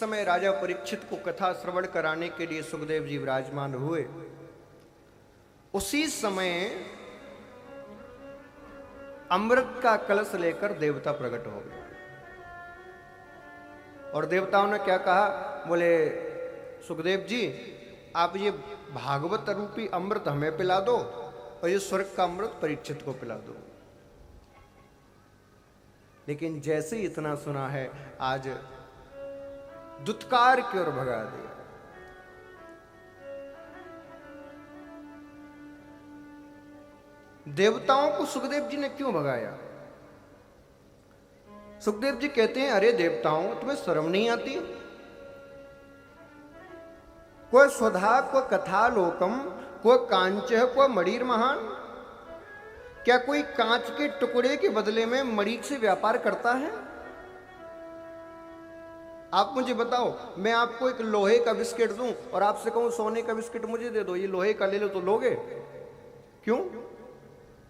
समय राजा परीक्षित को कथा श्रवण कराने के लिए सुखदेव जी विराजमान हुए, उसी समय अमृत का कलश लेकर देवता प्रकट हो गए। और देवताओं ने क्या कहा, बोले सुखदेव जी आप ये भागवत रूपी अमृत हमें पिला दो और ये स्वर्ग का अमृत परीक्षित को पिला दो। लेकिन जैसे ही इतना सुना है, आज दुत्कार की ओर भगा दिया। देवताओं को सुखदेव जी ने क्यों भगाया? सुखदेव जी कहते हैं, अरे देवताओं तुम्हें शर्म नहीं आती? कोई स्वधा को कथा लोकम को कांच को मणिर महान। क्या कोई कांच के टुकड़े के बदले में मणि से व्यापार करता है? आप मुझे बताओ, मैं आपको एक लोहे का बिस्किट दूं और आपसे कहूं सोने का बिस्किट मुझे दे दो, ये लोहे का ले लो, तो लोगे? क्यों?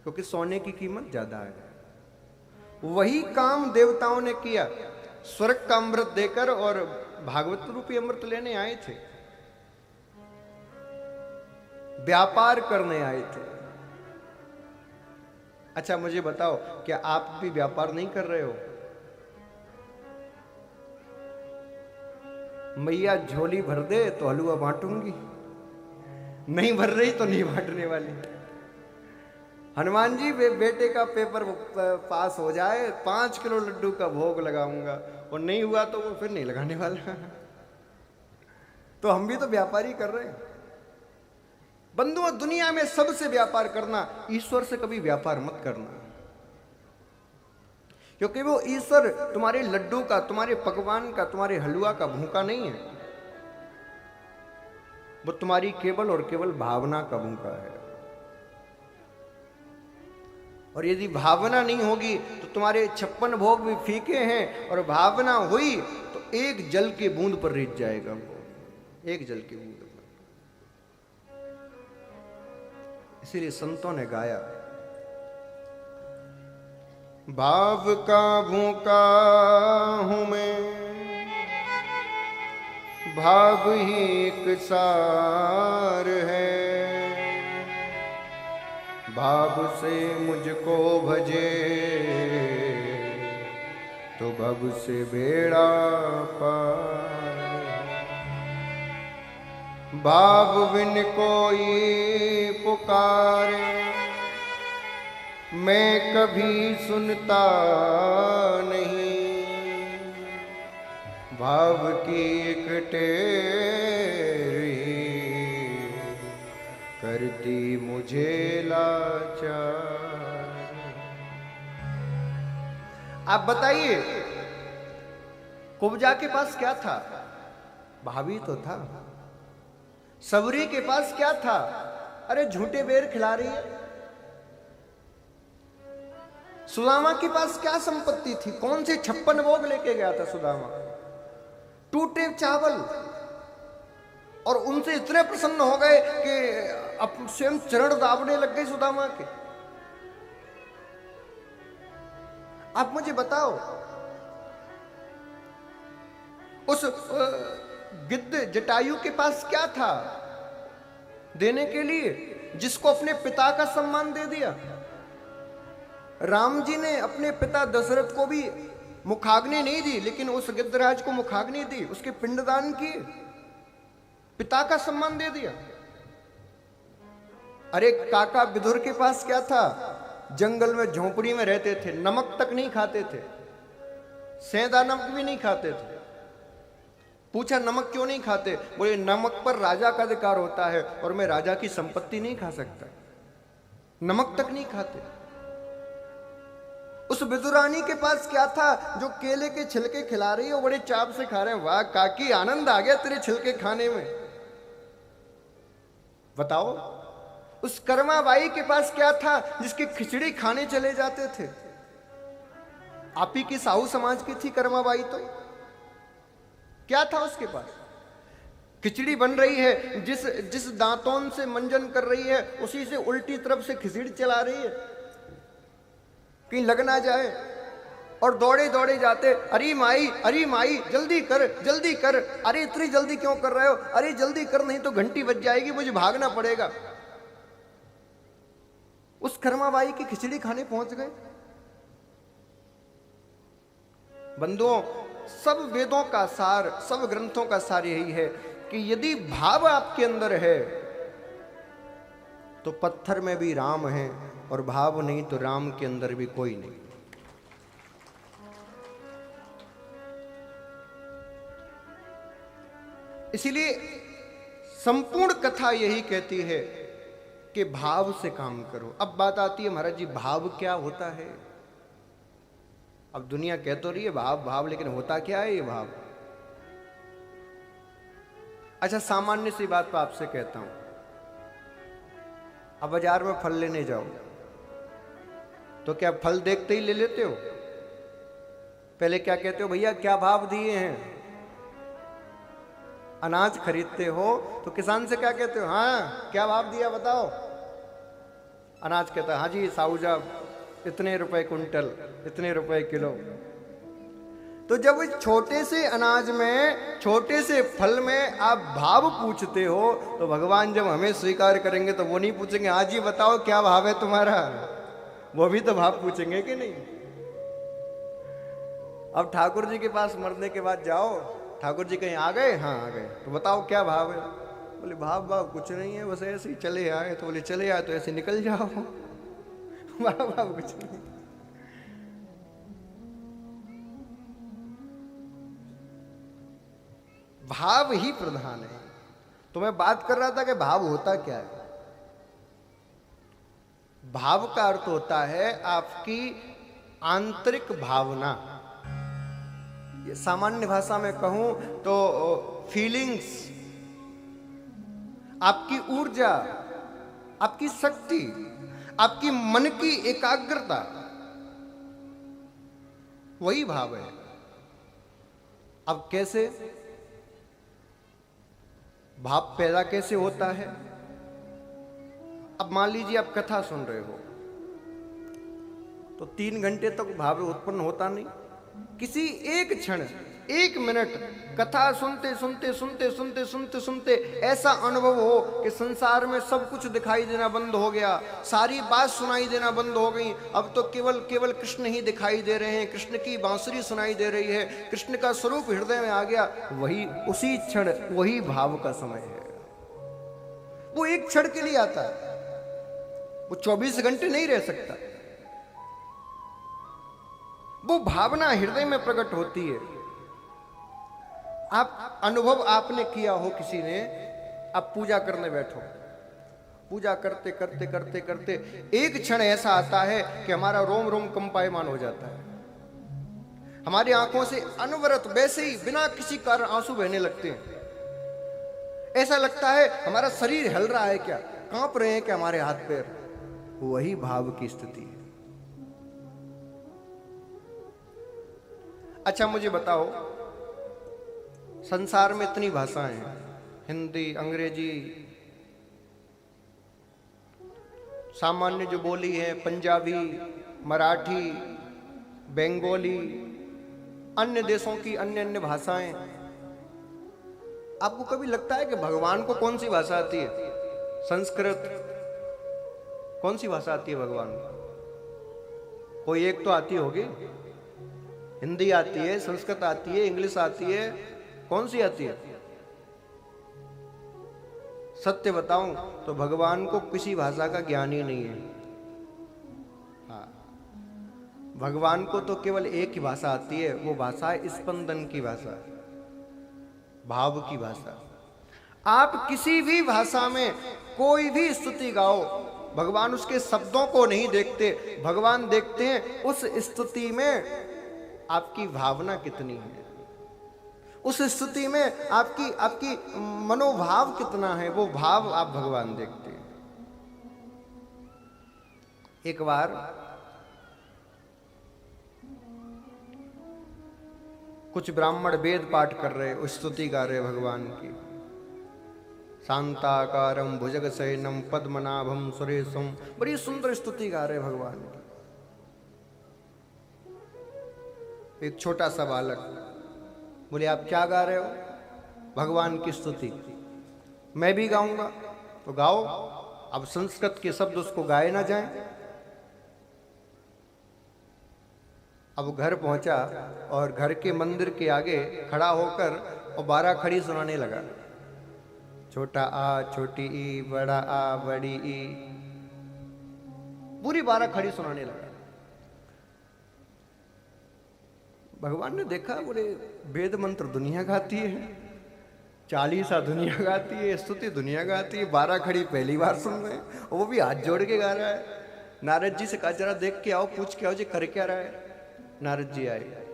क्योंकि सोने की कीमत ज्यादा है। वही काम देवताओं ने किया, स्वर्ग का अमृत देकर और भागवत रूपी अमृत लेने आए थे, व्यापार करने आए थे। अच्छा मुझे बताओ, क्या आप भी व्यापार नहीं कर रहे हो? मैया झोली भर दे तो हलवा बांटूंगी, नहीं भर रही तो नहीं बांटने वाली। हनुमान जी बेटे का पेपर पास हो जाए 5 किलो लड्डू का भोग लगाऊंगा, और नहीं हुआ तो वो फिर नहीं लगाने वाला। तो हम भी तो व्यापारी कर रहे हैं। बंधुओं, दुनिया में सबसे व्यापार करना, ईश्वर से कभी व्यापार मत करना, क्योंकि वो ईश्वर तुम्हारे लड्डू का, तुम्हारे पकवान का, तुम्हारे हलवा का भूखा नहीं है। वो तुम्हारी केवल और केवल भावना का भूखा है। और यदि भावना नहीं होगी तो तुम्हारे 56 भोग भी फीके हैं, और भावना हुई तो एक जल की बूंद पर रिझ जाएगा वो, एक जल की बूंद पर। इसीलिए संतों ने गाया, भाव का भूखा हूं मैं, भाव ही एक सार है, भाव से मुझको भजे तो भव से बेड़ा पार। भाव बिन कोई पुकारे मैं कभी सुनता नहीं, भाव की एक टेर करती मुझे लाचार। आप बताइए, कुब्जा के पास क्या था? भाभी तो था। सबरी के पास क्या था? अरे झूठे बेर खिला रही है। सुदामा के पास क्या संपत्ति थी? कौन से 56 भोग लेके गया था सुदामा? टूटे चावल। और उनसे इतने प्रसन्न हो गए कि अब स्वयं चरण दाबने लग गए सुदामा के। आप मुझे बताओ, उस गिद्ध जटायु के पास क्या था देने के लिए, जिसको अपने पिता का सम्मान दे दिया? राम जी ने अपने पिता दशरथ को भी मुखाग्नि नहीं दी, लेकिन उस गिद्धराज को मुखाग्नि दी, उसके पिंडदान किए, पिता का सम्मान दे दिया। अरे काका विदुर के पास क्या था? जंगल में झोंपड़ी में रहते थे, नमक तक नहीं खाते थे, सेंधा नमक भी नहीं खाते थे। पूछा नमक क्यों नहीं खाते? बोले नमक पर राजा का अधिकार होता है और मैं राजा की संपत्ति नहीं खा सकता। नमक तक नहीं खाते। उस विदुरानी के पास क्या था जो केले के छिलके खिला रही है, वो बड़े चाव से खा रहे हैं। वाह काकी, आनंद आ गया तेरे छिलके खाने में। बताओ, उस कर्माबाई के पास क्या था जिसकी खिचड़ी खाने चले जाते थे? आप ही की साहू समाज की थी कर्माबाई। तो क्या था उसके पास? खिचड़ी बन रही है, जिस दांतों से मंजन कर रही है उसी से उल्टी तरफ से खिचड़ी चला रही है, कहीं लग ना जाए। और दौड़े दौड़े जाते, अरे माई जल्दी कर जल्दी कर, अरे इतनी जल्दी क्यों कर रहे हो, अरे जल्दी कर नहीं तो घंटी बज जाएगी, मुझे भागना पड़ेगा। उस कर्माबाई की खिचड़ी खाने पहुंच गए। बंधुओं, सब वेदों का सार, सब ग्रंथों का सार यही है कि यदि भाव आपके अंदर है तो पत्थर में भी राम है, और भाव नहीं तो राम के अंदर भी कोई नहीं। इसीलिए संपूर्ण कथा यही कहती है कि भाव से काम करो। अब बात आती है महाराज जी भाव क्या होता है। अब दुनिया कह तो रही है भाव भाव, लेकिन होता क्या है ये भाव। अच्छा, सामान्य सी बात तो आपसे कहता हूं, अब बाजार में फल लेने जाओ तो क्या फल देखते ही ले लेते हो? पहले क्या कहते हो, भैया क्या भाव दिए हैं? अनाज खरीदते हो तो किसान से क्या कहते हो, हाँ क्या भाव दिया बताओ? अनाज कहता है हाँ जी साऊजा इतने रुपए कुंटल, इतने रुपए किलो। तो जब इस छोटे से अनाज में, छोटे से फल में आप भाव पूछते हो, तो भगवान जब हमें स्वीकार करेंगे तो वो नहीं पूछेंगे हाँ जी बताओ क्या भाव है तुम्हारा, वो भी तो भाव पूछेंगे कि नहीं। अब ठाकुर जी के पास मरने के बाद जाओ, ठाकुर जी कहीं आ गए, हाँ आ गए, तो बताओ क्या भाव है? बोले भाव भाव कुछ नहीं है, बस ऐसे ही चले आए। तो बोले चले आए तो ऐसे निकल जाओ, भाव भाव कुछ नहीं। भाव ही प्रधान है। तो मैं बात कर रहा था कि भाव होता क्या है। भाव का अर्थ होता है आपकी आंतरिक भावना। ये सामान्य भाषा में कहूं तो फीलिंग्स, आपकी ऊर्जा, आपकी शक्ति, आपकी मन की एकाग्रता, वही भाव है। अब कैसे भाव पैदा कैसे होता है? अब मान लीजिए आप कथा सुन रहे हो तो 3 घंटे तक भाव उत्पन्न होता नहीं। किसी एक क्षण, 1 मिनट कथा सुनते सुनते सुनते सुनते सुनते सुनते ऐसा अनुभव हो कि संसार में सब कुछ दिखाई देना बंद हो गया, सारी बात सुनाई देना बंद हो गई। अब तो केवल केवल कृष्ण ही दिखाई दे रहे हैं, कृष्ण की बांसुरी सुनाई दे रही है, कृष्ण का स्वरूप हृदय में आ गया। वही उसी क्षण वही भाव का समय है। वो एक क्षण के लिए आता है, वो 24 घंटे नहीं रह सकता। वो भावना हृदय में प्रकट होती है। आप अनुभव आपने किया हो किसी ने, आप पूजा करने बैठो, पूजा करते करते करते करते एक क्षण ऐसा आता है कि हमारा रोम रोम कंपायमान हो जाता है, हमारी आंखों से अनवरत वैसे ही बिना किसी कारण आंसू बहने लगते हैं। ऐसा लगता है हमारा शरीर हिल रहा है क्या, कांप रहे हैं क्या हमारे हाथ पैर। वही भाव की स्थिति है। अच्छा मुझे बताओ, संसार में इतनी भाषाएं हैं, हिंदी, अंग्रेजी, सामान्य जो बोली है पंजाबी, मराठी, बंगाली, अन्य देशों की अन्य अन्य भाषाएं। आपको कभी लगता है कि भगवान को कौन सी भाषा आती है? संस्कृत, कौन सी भाषा आती है भगवान को? कोई एक तो आती होगी। हिंदी आती है, संस्कृत आती है, इंग्लिश आती है, कौन सी आती है? सत्य बताऊं तो भगवान को किसी भाषा का ज्ञान ही नहीं है। हाँ, भगवान को तो केवल एक ही भाषा आती है, वो भाषा है स्पंदन की भाषा, भाव की भाषा। आप किसी भी भाषा में कोई भी स्तुति गाओ, भगवान उसके शब्दों को नहीं देखते, भगवान देखते हैं उस स्तुति में आपकी भावना कितनी है, उस स्थिति में आपकी आपकी मनोभाव कितना है, वो भाव आप भगवान देखते हैं। एक बार कुछ ब्राह्मण वेद पाठ कर रहे, स्तुति गा रहे भगवान की। शांताकारं भुजगशयनं पद्मनाभं सुरेशं, बड़ी सुंदर स्तुति गा रहे भगवान की। एक छोटा सा बालक बोले आप क्या गा रहे हो? भगवान की स्तुति। मैं भी गाऊंगा। तो गाओ। अब संस्कृत के शब्द उसको गाए ना जाएं। अब घर पहुंचा और घर के मंदिर के आगे खड़ा होकर और 12 खड़ी सुनाने लगा। छोटा आ छोटी ई, बड़ा आ बड़ी ई, पूरी 12 खड़ी सुनाने लगा। भगवान ने देखा, बोले वेद मंत्र दुनिया गाती है, चालीसा दुनिया गाती है, स्तुति दुनिया गाती है, 12 खड़ी पहली बार सुन रहे हैं, वो भी हाथ जोड़ के गा रहा है। नारद जी से कहा जरा देख के आओ, पूछ के आओ जी कर क्या रहा है। नारद जी आए।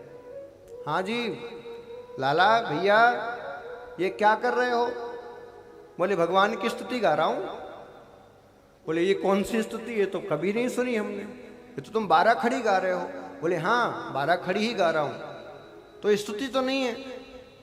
हाँ जी लाला भैया ये क्या कर रहे हो? बोले भगवान की स्तुति गा रहा हूं। बोले ये कौन सी स्तुति? ये तो कभी नहीं सुनी हमने, ये तो तुम 12 खड़ी गा रहे हो। बोले हाँ 12 खड़ी ही गा रहा हूं, तो स्तुति तो नहीं है।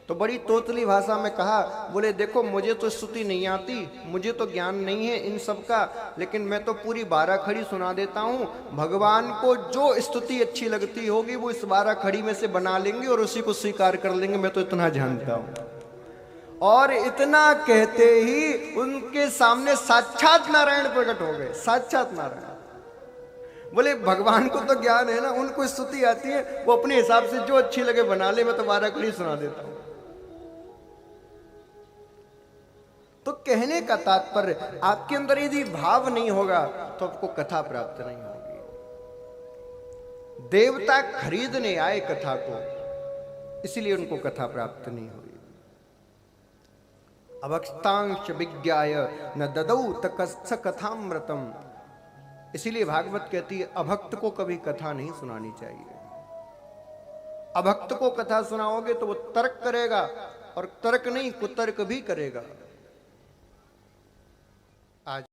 तो बड़ी तोतली भाषा में कहा, बोले देखो मुझे तो स्तुति नहीं आती, मुझे तो ज्ञान नहीं है इन सब का, लेकिन मैं तो पूरी 12 खड़ी सुना देता हूं। भगवान को जो स्तुति अच्छी लगती होगी वो इस 12 खड़ी में से बना लेंगे और उसी को स्वीकार कर लेंगे, मैं तो इतना जानता हूं। और इतना कहते ही उनके सामने साक्षात नारायण प्रकट हो गए। साक्षात नारायण। बोले भगवान को तो ज्ञान है ना, उनको स्तुति आती है, वो अपने हिसाब से जो अच्छी लगे बना ले, मैं तो 12 खड़ी सुना देता हूं। तो कहने का तात्पर्य, आपके अंदर यदि भाव नहीं होगा तो आपको कथा प्राप्त नहीं होगी। देवता खरीदने आए कथा को, इसलिए उनको कथा प्राप्त नहीं हुई। अभक्तांश विज्ञाय न ददौ तकस्थ कथामृतम। इसीलिए भागवत कहती है अभक्त को कभी कथा नहीं सुनानी चाहिए। अभक्त को कथा सुनाओगे तो वो तर्क करेगा, और तर्क नहीं कुतर्क भी करेगा। आज